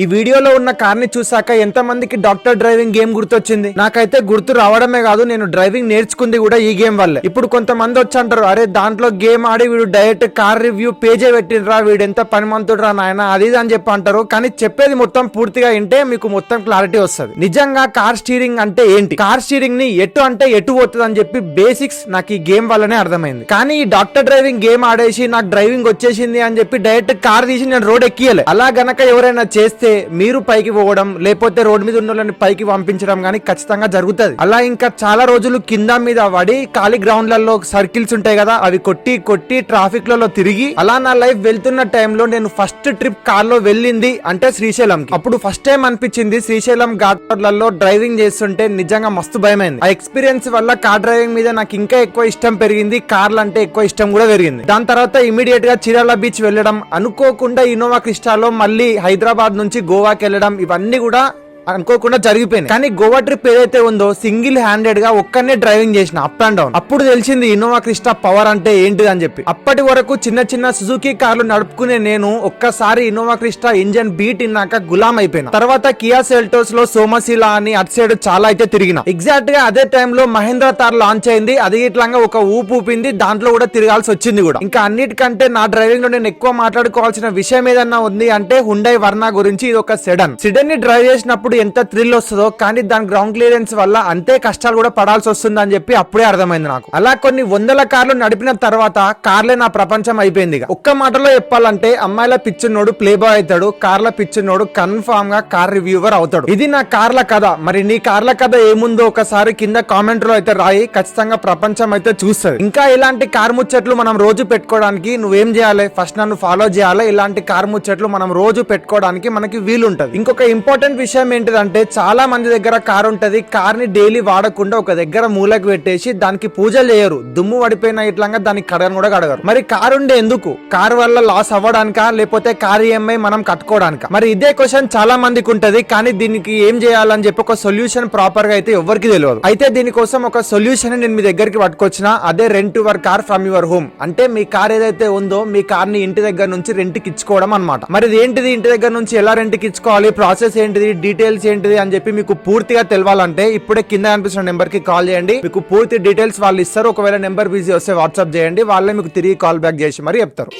ఈ వీడియోలో ఉన్న కార్ ని చూసాక ఎంత మందికి డాక్టర్ డ్రైవింగ్ గేమ్ గుర్తొచ్చింది? నాకైతే గుర్తు రావడమే కాదు, నేను డ్రైవింగ్ నేర్చుకుంది కూడా ఈ గేమ్ వల్లే. ఇప్పుడు కొంతమంది వచ్చి అంటారు, అరే దాంట్లో గేమ్ ఆడి వీడు డైరెక్ట్ కార్ రివ్యూ పేజే పెట్టినరా, వీడు ఎంత పనిమంతుడురా నాయన అది అని చెప్పి అంటారు. కానీ చెప్పేది మొత్తం పూర్తిగా వింటే మీకు మొత్తం క్లారిటీ వస్తుంది. నిజంగా కార్ స్టీరింగ్ అంటే ఏంటి, కార్ స్టీరింగ్ ని ఎటు అంటే ఎటు పోతుంది అని చెప్పి బేసిక్స్ నాకు ఈ గేమ్ వల్లనే అర్థమైంది. కానీ ఈ డాక్టర్ డ్రైవింగ్ గేమ్ ఆడేసి నాకు డ్రైవింగ్ వచ్చేసింది అని చెప్పి డైరెక్ట్ కార్ తీసి నేను రోడ్ ఎక్కియలే. అలా గనక ఎవరైనా చేస్తే మీరు పైకి పోవడం లేకపోతే రోడ్ మీద ఉన్న వాళ్ళని పైకి పంపించడం గానీ ఖచ్చితంగా జరుగుతుంది. అలా ఇంకా చాలా రోజులు కింద మీద పడి ఖాళీ గ్రౌండ్లలో సర్కిల్స్ ఉంటాయి కదా, అవి కొట్టి కొట్టి ట్రాఫిక్ లలో తిరిగి అలా నా లైఫ్ వెళ్తున్న టైంలో నేను ఫస్ట్ ట్రిప్ కార్ లో వెళ్ళింది అంటే శ్రీశైలంకి. అప్పుడు ఫస్ట్ టైం అనిపించింది శ్రీశైలం ఘాట్లలో డ్రైవింగ్ చేస్తుంటే నిజంగా మస్తు భయమైంది. ఆ ఎక్స్పీరియన్స్ వల్ల కార్ డ్రైవింగ్ మీద నాకు ఇంకా ఎక్కువ ఇష్టం పెరిగింది, కార్లు అంటే ఎక్కువ ఇష్టం కూడా పెరిగింది. దాని తర్వాత ఇమీడియట్ గా చీరాల బీచ్ వెళ్ళడం, అనుకోకుండా ఇన్నోవా క్రిస్టాలో మళ్ళీ హైదరాబాద్ నుంచి గోవాకి వెళ్ళడం, ఇవన్నీ కూడా అనుకోకుండా జరిగిపోయింది. కానీ గోవా ట్రిప్ ఏదైతే ఉందో సింగిల్ హ్యాండెడ్ గా ఒక్కనే డ్రైవింగ్ చేసిన అప్ అండ్ డౌన్. అప్పుడు తెలిసింది ఇన్నోవా క్రిస్టా పవర్ అంటే ఏంటిది అని చెప్పి. అప్పటి వరకు చిన్న చిన్న సుజుకి కార్లు నడుపుకునే నేను ఒక్కసారి ఇన్నోవా క్రిస్టా ఇంజన్ బీట్ ఇన్నాక గులాం అయిపోయినా. తర్వాత కియా సెల్టోస్ లో సోమశిలా అని అటు సైడ్ చాలా అయితే తిరిగిన. ఎగ్జాక్ట్ గా అదే టైంలో మహేంద్ర తార్ లాంచ్ అయింది, అది ఇట్లా ఒక ఊపింది, దాంట్లో కూడా తిరగాల్సి వచ్చింది కూడా. ఇంకా అన్నిటికంటే నా డ్రైవింగ్ లో నేను ఎక్కువ మాట్లాడుకోవాల్సిన విషయం ఏదన్నా ఉంది అంటే హుండై వర్నా గురించి. ఇది ఒక సెడన్ ని డ్రైవ్ చేసినప్పుడు ఎంత థ్రిల్ వస్తుందో, కానీ దాని గ్రౌండ్ క్లియరెన్స్ వల్ల అంతే కష్టాలు కూడా పడాల్సి వస్తుంది అని చెప్పి అప్పుడే అర్థమైంది నాకు. అలా కొన్ని వందల కార్లు నడిపిన తర్వాత కార్లే నా ప్రపంచం అయిపోయింది. ఒక్క మాటలో చెప్పాలంటే అమ్మాయిల పిచ్చున్నోడు ప్లే బాయ్ అవుతాడు, కార్ల పిచ్చున్నోడు కన్ఫామ్ గా కార్ రివ్యూవర్ అవుతాడు. ఇది నా కార్ల కథ. మరి నీ కార్ల కథ ఏముందో ఒకసారి కింద కామెంట్ లో అయితే రాయి, ఖచ్చితంగా ప్రపంచం అయితే చూస్తుంది. ఇంకా ఇలాంటి కార్ ముచ్చట్లు మనం రోజు పెట్టుకోవడానికి నువ్వేం చేయాలి, ఫస్ట్ నన్ను ఫాలో చేయాలి. ఇలాంటి కార్ ముచ్చట్లు మనం రోజు పెట్టుకోవడానికి మనకి వీలుంటది. ఇంకొక ఇంపార్టెంట్ విషయం ఏంటిదంటే చాలా మంది దగ్గర కార్ ఉంటది, కార్ ని డైలీ వాడకుండా ఒక దగ్గర మూలకు పెట్టేసి దానికి పూజలు చేయరు, దుమ్ము పడిపోయిన ఇట్లా దానికి కడగను కూడా కడగరు. మరి కార్ ఉండే ఎందుకు? కార్ వల్ల లాస్ అవ్వడానికా లేకపోతే కార్ ఈఎంఐ మనం కట్టుకోవడానికా? మరి ఇదే క్వశ్చన్ చాలా మందికి ఉంటది. కానీ దీనికి ఏం చేయాలని చెప్పి ఒక సొల్యూషన్ ప్రాపర్ గా అయితే ఎవరికి తెలియదు. అయితే దీనికోసం ఒక సొల్యూషన్ నేను మీ దగ్గరికి పట్టుకొచ్చిన, అదే rent your car from your home. అంటే మీ కార్ ఏదైతే ఉందో మీ కార్ ని ఇంటి దగ్గర నుంచి రెంట్ కి ఇచ్చుకోవడం అనమాట. మరి ఏంటిది, ఇంటి దగ్గర నుంచి ఎలా రెంట్ కి ఇచ్చుకోవాలి, ప్రాసెస్ ఏంటిది, డీటెయిల్స్ ఏంటిది అని చెప్పి మీకు పూర్తిగా తెలవాలంటే ఇప్పుడే కింద కనిపిస్తున్న నెంబర్ కి కాల్ చేయండి. మీకు పూర్తి డీటెయిల్స్ వాళ్ళు ఇస్తారు. ఒకవేళ నెంబర్ బిజీ వస్తే వాట్సాప్ చేయండి, వాళ్ళే మీకు తిరిగి కాల్ బ్యాక్ చేసి మరి చెప్తారు.